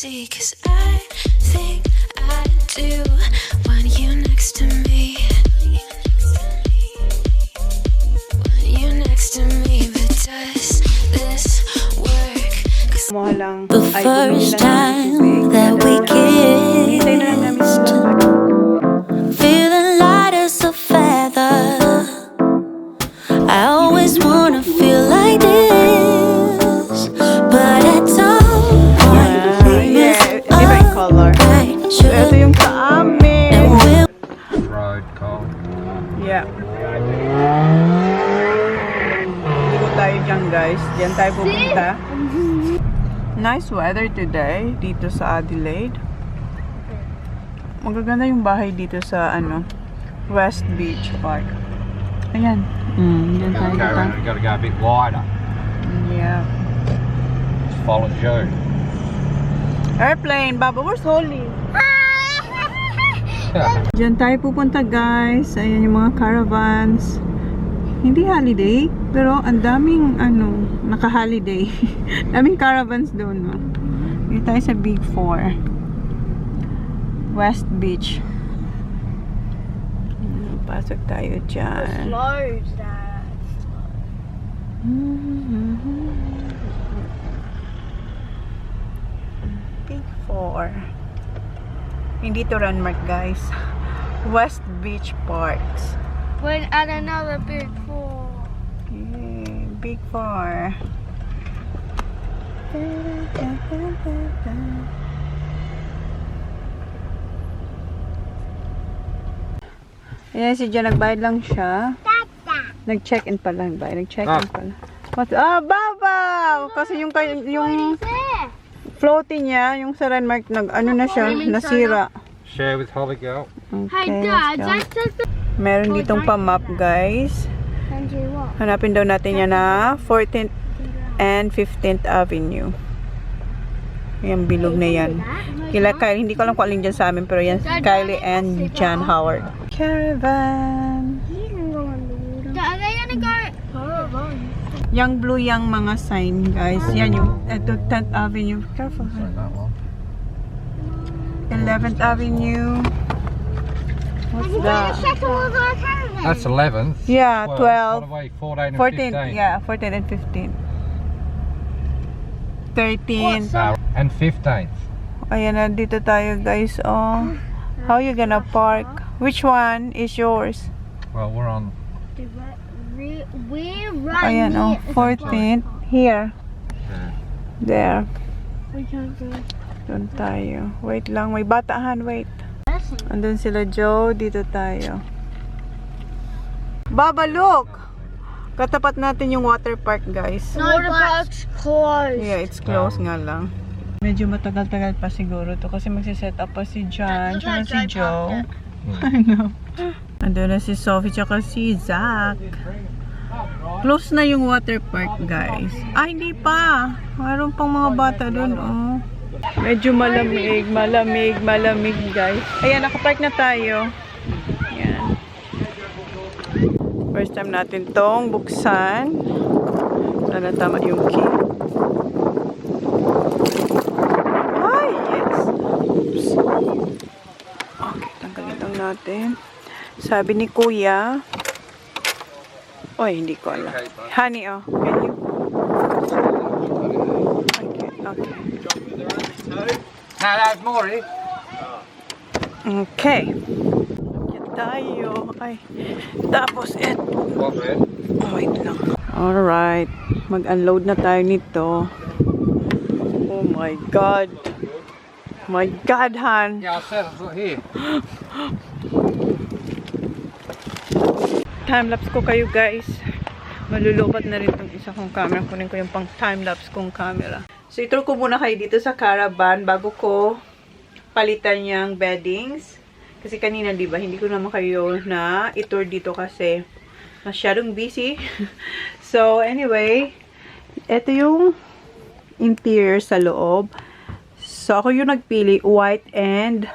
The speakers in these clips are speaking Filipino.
see, 'cause I think I do want you next to me. Want you next to me, but does this work? The first time that we kissed, feeling light as a feather. I always wanna feel like this, but at some point we miss different color. Ito yung sa amin. Road cold. Yeah. Ligo tayo dyan, guys. Diyan tayo pupunta. Nice weather today dito sa Adelaide. Magaganda yung bahay dito sa West Beach Park. Ayan. Diyan tayo Caravan, we've got to go a bit wider. Yeah. Just follow Joe. Airplane, Baba, where's Holly? Diyan tayo pupunta, guys. Ayan yung mga caravans. Hindi holiday, pero ang daming naka-holiday. Daming caravans doon, no? Dito tayo sa Big 4. West Beach. Pasok tayo dyan. Slows that. Big 4. Hindi to landmark, guys. West Beach Parks. When at another big four. Okay, Big 4. Ayan, si Jan, nagbayad lang siya. Nag-check-in pala. Nag-check-in pala. Baba! Kasi yung floaty niya, yung sa landmark, na siya, nasira. Share with Holly girl. Hey Okay, Dad, let's go. that's just Meron ditong pa-map, guys. what? Hanapin daw natin yan na 14th and 15th Avenue. Yan, bilog na yan. Kila Kylie, hindi ko alam kung alin dyan sa amin, pero yan, Kylie and John Howard. Caravan. Are they gonna go? Caravan. Yang blue yang mga sign, guys. Yan yung, ito, 10th Avenue. Careful. 11th Avenue. What's that? That's 11th. Yeah, 12. What away, 14 and 14th, 15. yeah, 14th and 15th. 13th. And 15th. Ayan na, dito tayo, guys. Oh, how you gonna park? Which one is yours? Well, we're on. We're right Ayan, oh, 14th. Here. There. We can't go. Doon tayo. Wait lang, may batahan, wait. Andun sila, Joe. Dito tayo. Baba, look! Katapat natin yung water park, guys. No, water park's closed. Yeah, it's close nga lang. Medyo matagal-tagal pa siguro to kasi magsiset up pa si John, tsaka si Joe. I know. Andun na si Sophie, tsaka si Zach. Close na yung water park, guys. Ah, hindi pa. Mayroon pang mga bata dun, oh. Medyo malamig, guys. Ayan, nakapark na tayo. Ayan. First time natin tong buksan. Wala na tama yung key. Ay, yes. Oops. Okay, tanggalin lang natin. Sabi ni Kuya. Oy, hindi ko alam. Honey, oh. Can you? Okay. No, that's more, eh? Okay. Yan tayo. Ay. Tapos, What, red? oh, wait lang. Alright. Mag-unload na tayo nito. Oh my God. My God, Han. Yeah, I said it's not here. Time-lapse ko kayo, guys. Malulubat na rin itong isa kong camera. Kunin ko yung pang time-lapse kong camera. So, ituro ko muna kayo dito sa Caravan bago ko palitan yung beddings. Kasi kanina, diba, hindi ko naman kayo na itour dito kasi masyadong busy. So, anyway, ito yung interior sa loob. So, ako yung nagpili, white and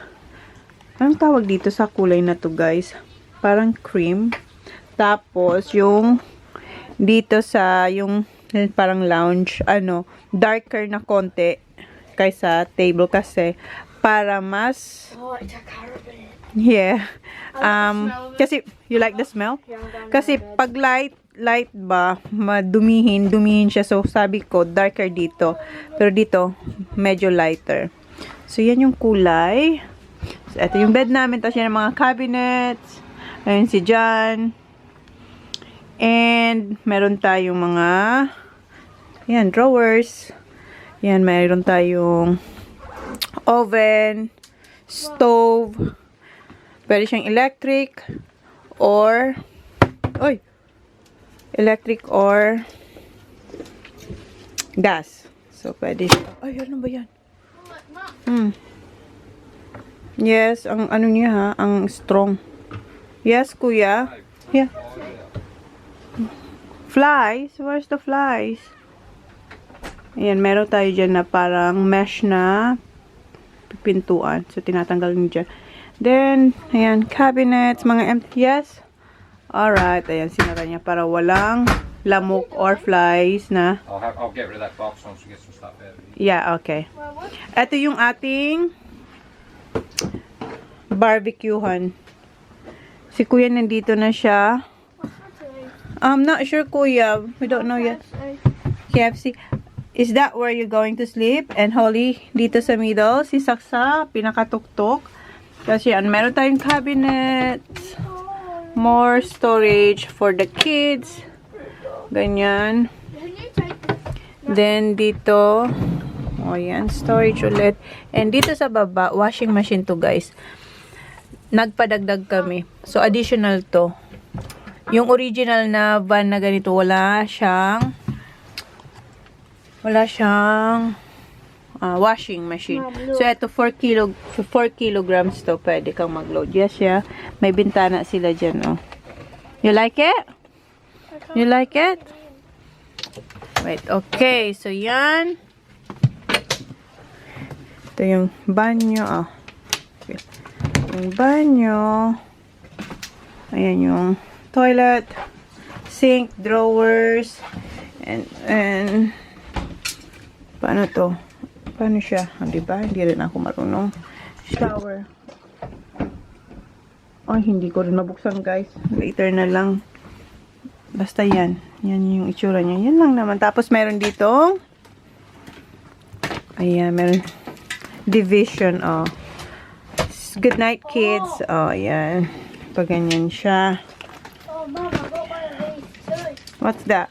anong tawag dito sa kulay na to, guys? Parang cream. Tapos, yung dito sa yung parang lounge, darker na konti. kaysa table kasi para mas Oh, it's a caravan. yeah. I like the smell of it. Kasi you like the smell? Yeah, I'm down Kasi there, pag light ba, dumihin siya. So sabi ko darker dito. Pero dito medyo lighter. So yan yung kulay. So ito yung bed namin, tapos yan ang mga cabinets. Ayun si John. And meron tayong mga yan, drawers. Yan, meron tayong oven, stove. Pwede siyang electric or gas. So pwede siya. Ay, ano ba yan? Yes, ang ano niya ha, ang strong. Yes, kuya. Yeah. Flies? Where's the flies? Ayan, meron tayo dyan na parang mesh na pintuan. So, tinatanggal nyo dyan. Then, ayan, cabinets, mga empty. Yes? Alright, ayan, sinara niya para walang lamok or flies na. I'll get rid of that box once we get some stuff out of it. Yeah, okay. Ito yung ating barbecuehan. Si kuya nandito na siya. I'm not sure, kuya. We don't know yet. KFC. Is that where you're going to sleep? And Holly, dito sa middle. Si Saksa, pinakatuktok. Kasi yan, meron tayong cabinet. More storage for the kids. Ganyan. Then, dito. O, yan. Storage ulit. And dito sa baba, washing machine to, guys. Nagpadagdag kami. So, additional to. Yung original na van na ganito, wala siyang washing machine. So, ito 4 kilograms to. Pwede kang mag-load. Yes, yeah. May bintana sila dyan, oh. You like it? You like it? Wait, okay. So, yan. Ito yung banyo, oh. Okay. Yung banyo. Ayan yung toilet, sink, drawers, and paano to? Paano siya? Diba? Hindi rin ako marunong. Shower. Ay, hindi ko rin mabuksan, guys. Later na lang. Basta yan. Yan yung itsura niya. Yan lang naman. Tapos, meron dito. Ayan, meron. Division, oh. Good night, kids. Oh, ayan. Pag ganyan siya. Mom, I got one of these too. What's that?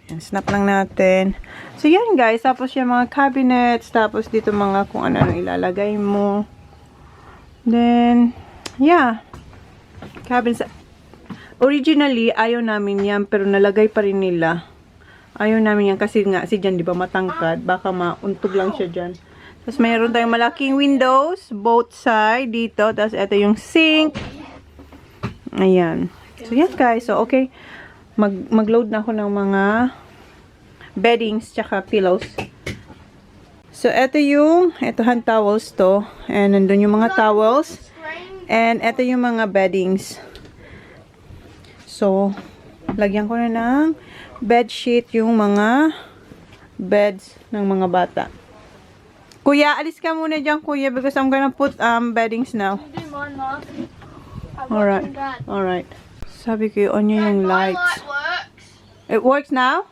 Ayan, snap lang natin. So, yan guys. Tapos yung mga cabinets. Tapos dito mga kung ano ilalagay mo. Then, yeah. Cabinets. Originally, ayaw namin yan. Pero nalagay pa rin nila. Ayaw namin yan. Kasi nga, si Jan, di ba matangkad? Baka mauntog lang siya dyan. Tapos mayroon tayong malaking windows. Both side dito. Tapos ito yung sink. Ayan. So, yan guys. So, okay. Mag-load na ako ng mga beddings tsaka pillows. So, ito hand towels to. And nandun yung mga towels. And ito yung mga beddings. So, lagyan ko na ng bedsheet yung mga beds ng mga bata. Kuya, alis ka muna dyan, kuya, because I'm gonna put beddings now. Do mine, Mom. Alright. Alright. Sabi ko, on niya yung My lights. light works. It works now?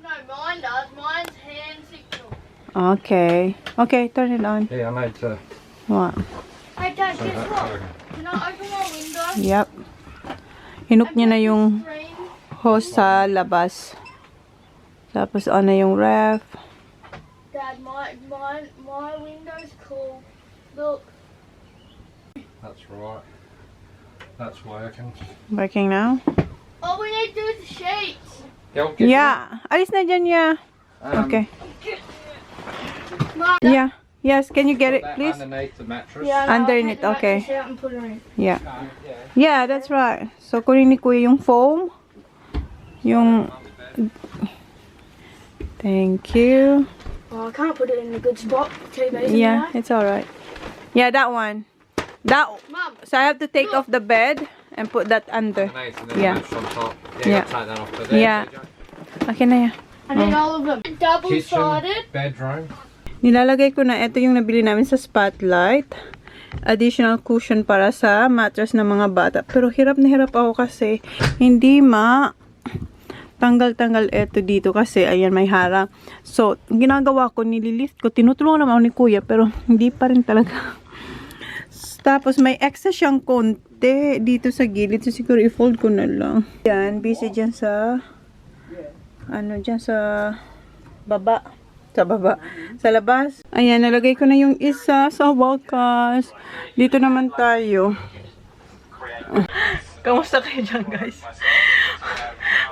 No, mine does. Mine's hand signal. Okay. Okay, turn it on. Yeah, I made What? Hey, Dad, guess what? Can I open my window? Yep. Hinook niya na yung Rain. hose sa labas. Tapos on na yung ref. Dad, my window's cool. Look. That's right. That's working. Working now? All we need to do is the sheets. Yeah. Alis na dyan, yeah. Okay. Mom, Yeah. Yes, can you get it, please? Underneath the mattress. yeah, no, Underneath, I'll take the okay. mattress out and put it in. Yeah. Yeah, that's right. So, kunin ni kuya yung foam. Yung... Thank you. Oh, I can't put it in a good spot. TV's in Yeah, there. it's alright. Yeah, that one. That... Mum, So, I have to take off the bed and put that under. Underneath and then Yeah. the mattress on top. Yeah. Yeah, take that off. But there, Yeah. TJ. Okay na yan. I need all of them. Double-sided. Kitchen, bedroom. Nilalagay ko na ito yung nabili namin sa Spotlight. Additional cushion para sa mattress ng mga bata. Pero hirap na hirap ako kasi hindi tanggal-tanggal ito dito kasi ayan may harang. So, ginagawa ko, nililift ko. Tinutulungan naman ako ni Kuya pero hindi pa rin talaga. Tapos may excess siyang konti dito sa gilid. So, siguro i-fold ko na lang. Yan, busy dyan sa dyan sa baba. Sa labas. Ayan, nalagay ko na yung isa sa wakas. Dito naman tayo. Kamusta kayo dyan, guys?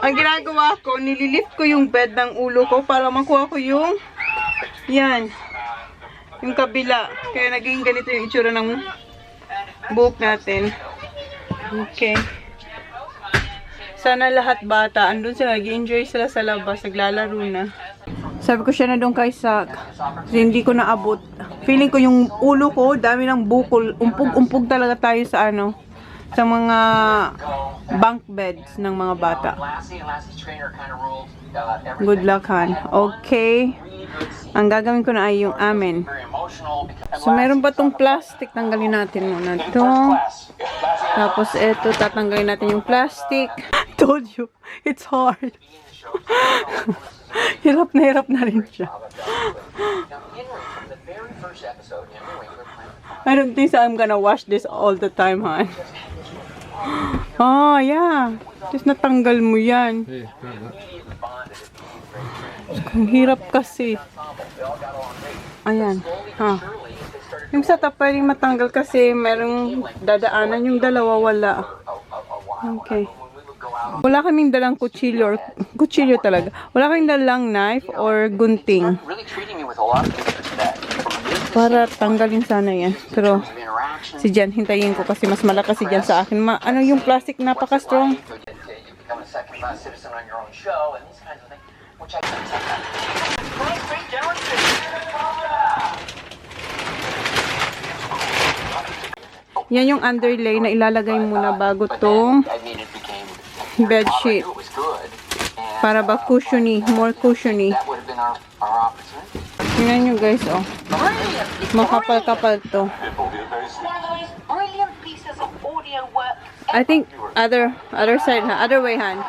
Ang ginagawa ko, nililift ko yung bed ng ulo ko para makuha ko yung yan. Yung kabila. Kaya naging ganito yung itsura ng buhok natin. Okay. Sana lahat bata, andun sila, nag-enjoy sila sa labas, naglalaro na. Sabi ko siya na doon kay Sak. Kasi hindi ko naabot. Feeling ko yung ulo ko, dami ng bukol. Umpog talaga tayo sa sa mga bunk beds ng mga bata. Good luck, Han. Okay. Ang gagawin ko na ay yung amin. So, meron pa tong plastic. Tanggalin natin muna ito. Tapos, ito, tatanggalin natin yung plastic. Told you, it's hard. Hirap na rin siya. I don't think so I'm gonna wash this all the time, Han. Oh, yeah. Just natanggal mo yan. Ang hirap kasi. Ayan. Yung sa top pwedeng matanggal kasi merong dadaanan, yung dalawa wala. Okay. Wala kaming dalang kutsilyo talaga. Wala kaming dalang knife or gunting. Para tanggalin sana yan. Pero si Jan, hintayin ko kasi mas malakas si Jan sa akin. Yung plastic napaka-strong. Yan yung underlay na ilalagay muna bago tong bedsheet. Para ba cushiony, more cushiony. Tingnan nyo guys, oh. Makapal-kapal to. I think other side, other way, Han.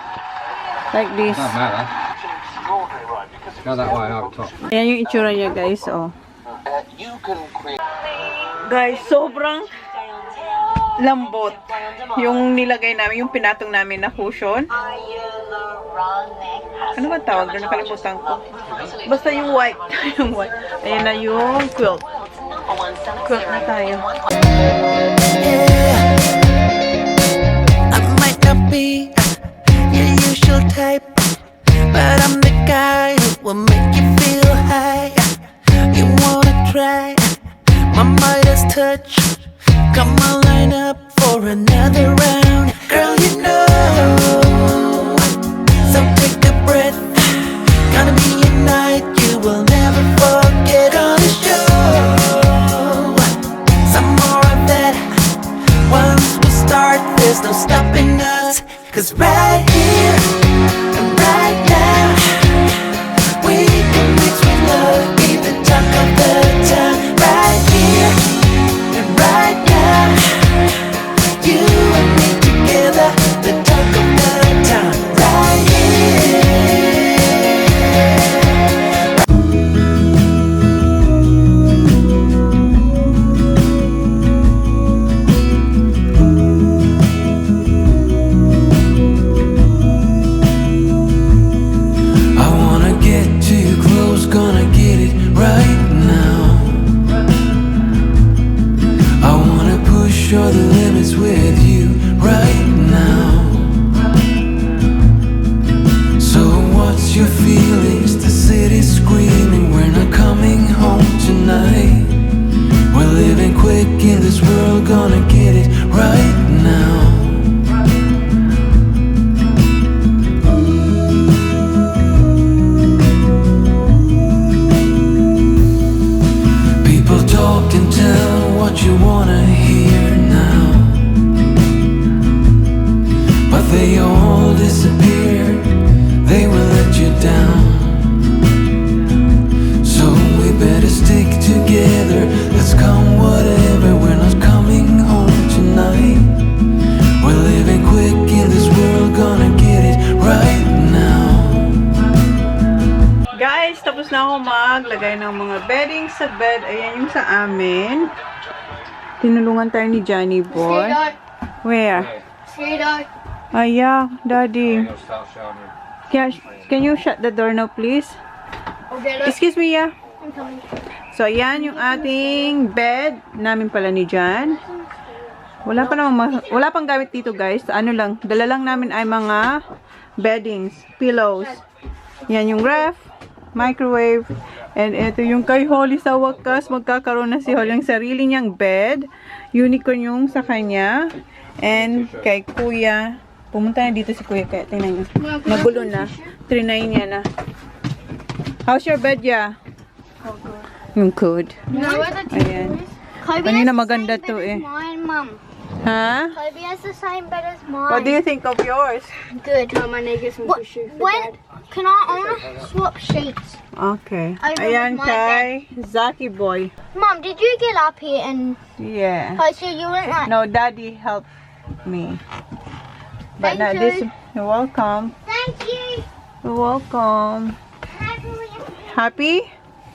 Like this. Doesn't matter. Go that way over top. Ayan yung itsura niya guys, oh. Guys, sobrang lambot yung nilagay namin, yung pinatong namin na cushion. Ano ba tawag doon? Nakalimutan ko. Basta yung white. Yung white. Ayan na yung quilt. Quilt na tayo. I might not be your usual type, but I'm the guy who will make you feel high. You wanna try my Midas touch? Come on, line up for another round. Girl, you know. So take a breath. Gonna be a night you will never forget. Gonna show some more of that. Once we start, there's no stopping us. 'Cause right here and right now, we can mix with love, be the talk of the town. Right here and right now, you and me together, the talk of the town. Right here. I wanna get too close, gonna get it right now. I wanna push all the limits with you right now. So what's your feelings? The city's screaming, we're not coming home tonight. We're living quick in this world, gonna get it right now. People talk and tell what you wanna hear now, but they all disappear. They will let you down. guys, tapos na ako maglagay ng mga bedding sa bed. Ayan yung sa amin. Tinulungan tayo ni Johnny Boy. Where? Yeah, Daddy. Can you shut the door now, please? Excuse me, yeah. So, ayan yung ating bed namin pala ni Jan. Wala pang gamit dito, guys. Ano lang, dala lang namin ay mga beddings, pillows. Yan yung ref, microwave, and ito yung kay Holly sa wakas. Magkakaroon na si Holly ng sarili niyang bed. Unicorn yung sa kanya. And kay Kuya, pumunta na dito si Kuya, kaya tingnan niyo. Nagulo na. Trinay niya na. How's your bed, ya? Yung good. Ayan. Kanina maganda to eh. Mine, Mom. Ha? Kobe has the same bed as mine. What do you think of yours? Good. When can I wanna swap sheets? Okay. I Ayan remember my kay Zaki Boy. Mom, did you get up here and Yeah. so you went like? No, Daddy helped me. But Thank now you. this, you're welcome. Thank you. You're welcome. Happy?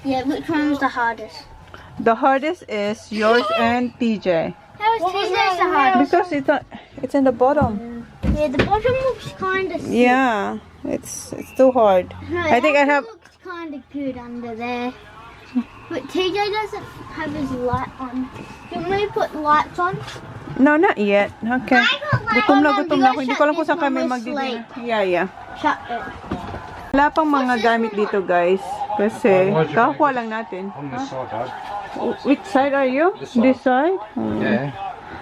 Yeah, which one was the hardest? The hardest is yours and TJ. That was TJ's the hardest. Because it's in the bottom. Yeah, the bottom looks kind of. Yeah, it's too hard. No, I think I have. Looks kind of good under there. But TJ doesn't have his light on. Can we put lights on? No, not yet. Okay. Gutom na Mom, gutom do na I ako. Hindi shut ko alam kung this saan kami one with magdi-dinner. Yeah. Shut it. Wala pang mga gamit dito, guys. Kasi, kakakuha lang natin. On this side, Dad. Which side are you? This side? Yeah.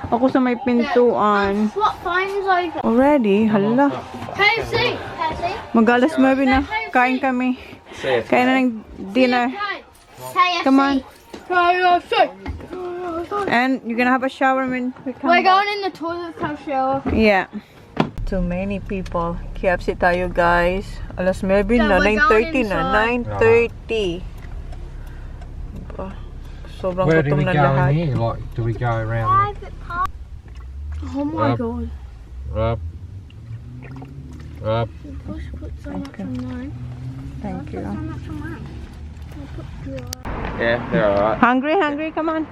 Ako sa may pintuan. Swap phones over. Already? Hala. KFC. Mag-alas 9 na. Kain kami. Kain na ng dinner. KFC. Come on. And you're gonna have a shower when we come We're back. going in the toilet to have a shower. Yeah. Too many people. KFC tayo, guys. Alas 9 na. Yeah, we're 9:30 na. going 9:30. Diba? Sobrang Where do gutom we na go lahat. in here? Like, do we go around? Private park. Oh my god. Rub. Push put so much on mine. Thank you. So much on mine. Yeah, they're alright. Hungry? Come on.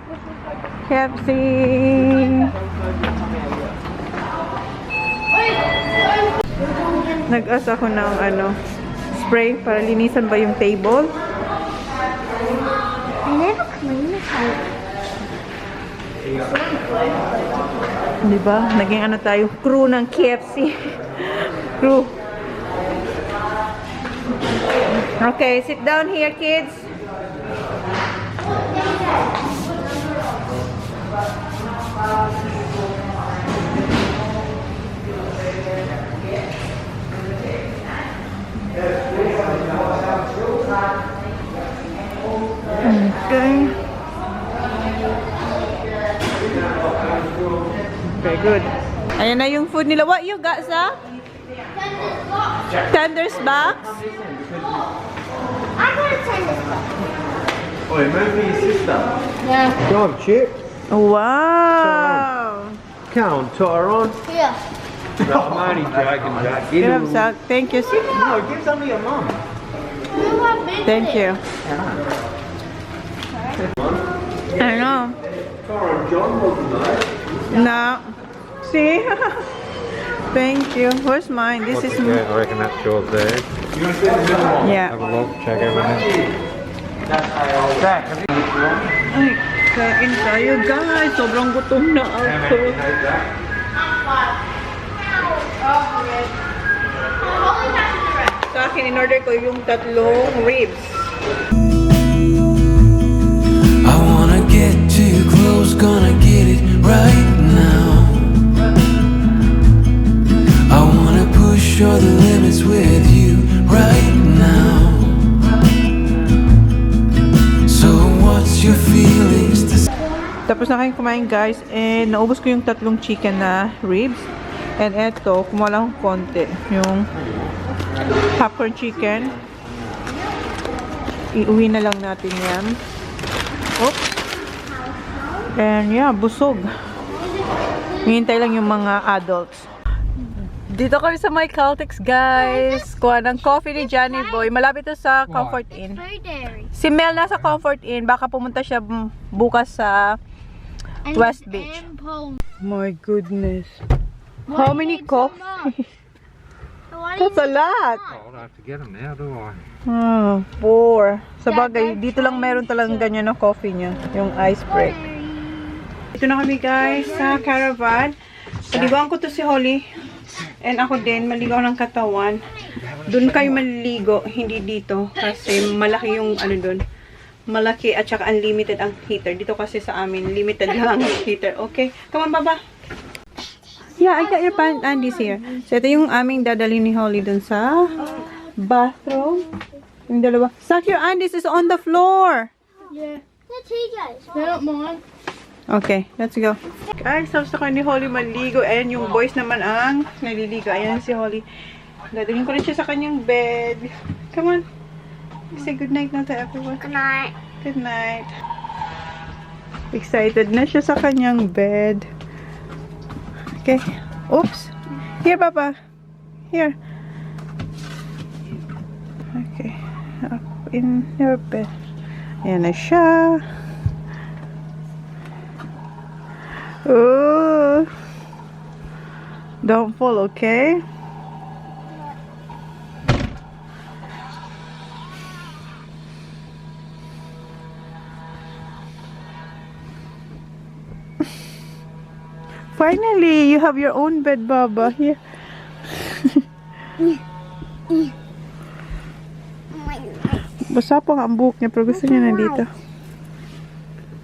KFC. Nag-as ako ng spray para linisan ba yung table. I never clean the table. Diba? Naging tayo, crew ng KFC. Crew. Okay, sit down here, kids. Okay. Okay, good. Ayan na yung food nila. What you got, sa? Tenders box? I got a tennis box. Oi, move for your sister. Yeah. Go on, Chip. Wow. Come on, tot her on. Here. No, I'm only joking, Jack. Give Good her- job, Zach. Thank you. No, give some to your mum. Look how big Thank it you. I know. Tara and John wasn't there. No. See? Thank you. Where's mine? This is mine. I reckon that's yours there. You want to see the middle one? Yeah. Have a look, check everything. Jack, have you Ay, kain tayo, guys. Sobrang gutom na ako. Sa akin, in-order ko yung tatlong ribs. I wanna get too close, gonna get it right now. I wanna push all the limits with you right now. So what's your feelings to Tapos na kayong kumain, guys. And naubos ko yung tatlong chicken na ribs. And eto, kumuha lang konti. Yung popcorn chicken. Iuwi na lang natin yan. Oops. And yeah, busog. Hihintay lang yung mga adults. Dito kami sa my Caltex, guys. Kuha ng coffee ni Johnny Boy. Malapit to sa Comfort Inn. Very dairy. Si Mel nasa Comfort Inn. Baka pumunta siya bukas sa West Beach. My goodness. How many coffee? That's a lot. Oh, I don't have to get them now, do I? 4. Sa bagay, dito lang meron talagang ganyan na coffee niya. Yung ice break. Dito na kami, guys, sa Caravan. Maligoan ko to si Holly. And ako din, maligaw ng katawan. Doon kayo maliligo, hindi dito. Kasi malaki yung ano doon. Malaki at saka unlimited ang heater. Dito kasi sa amin, limited lang ang heater. Okay? Come on, Baba. Yeah, I got your panties here. So, ito yung aming dadalhin ni Holly doon sa bathroom. Yung dalawa. Suck your undies is on the floor. Yeah. The TJ's. They're not mine. Okay, let's go. Guys, tapos na kayo ni Holly maligo. Ayan, yung boys naman ang naliligo. Ayan si Holly. Dadalhin ko rin siya sa kanyang bed. Come on. Say good night na to everyone. Good night. Good night. Excited na siya sa kanyang bed. Okay. Oops. Here, Papa. Here. Okay. Up in your bed. Ayan na siya. Oh. Don't fall, okay? Finally, you have your own bed, Baba. Here. Basa pa nga ang buhok niya, pero gusto niya na dito.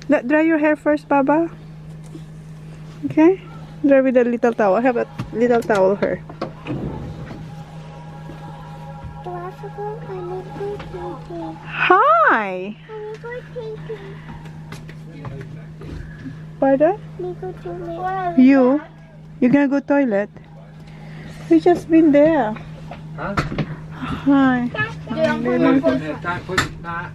Dry your hair first, Baba. Okay? Dry with a little towel. I have a little towel here. Hi! Pardon? You? You're gonna go toilet? We just been there. Huh? Hi. Don't put that.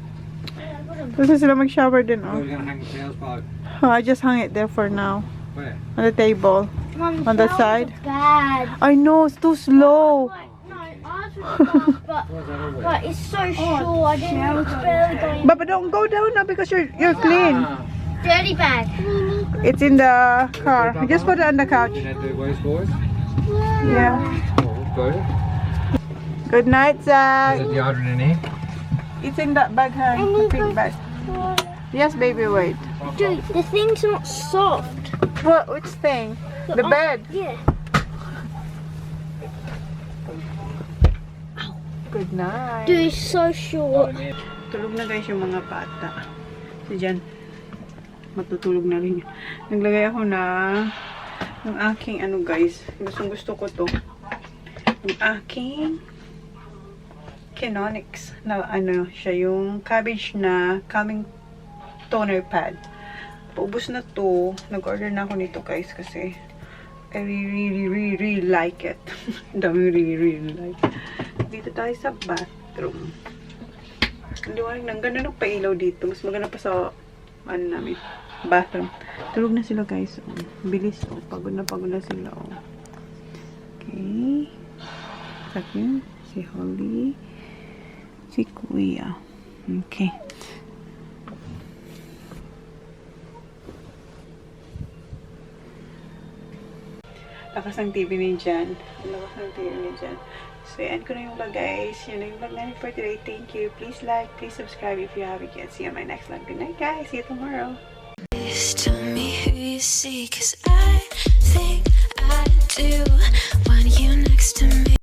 Gusto sila mag-shower din, We're oh. going to hang the tails by. Oh, I just hung it there for now. Where? On the table. On the side. Bad. I know, it's too slow. No, ours was fast, but it's so short. I didn't know it's barely going. But don't go down now because you're clean. Dirty bag. It's in the car. Just put it on the couch. You know the waste boys? Yeah. Oh, good. Good night, Is Zach. it deodorant in here? It's in that bag, honey. The pink bag. Yes, baby, wait. Dude, the thing's not soft. What? Which thing? The bed. Yeah. Good night. Dude, it's so short. Tulog na guys yung mga bata. Si Jan, matutulog na rin yun. Naglagay ako na ng aking ano guys. Gusto ko to. Yung aking Canonics na ano siya, yung cabbage na calming toner pad. Paubos na to. Nag-order na ako nito guys kasi I really like it. Dami really like it. Dito tayo sa bathroom. Hindi mo rin, ang ganda ng pailaw dito. Mas maganda pa sa ano namin, bathroom. Tulog na sila guys. Oh. Bilis. Oh. Pagod na sila. Oh. Okay. Sabi si Holly. Si Kuya. Okay. Lakas ng TV ni Jan. Lakas ng TV ni Jan. So, yan ko na yung vlog guys. Yan na yung vlog namin for today. Thank you. Please like, please subscribe if you haven't yet. See you on my next vlog. Good night guys. See you tomorrow. Please tell me who you see, 'cause I think I do.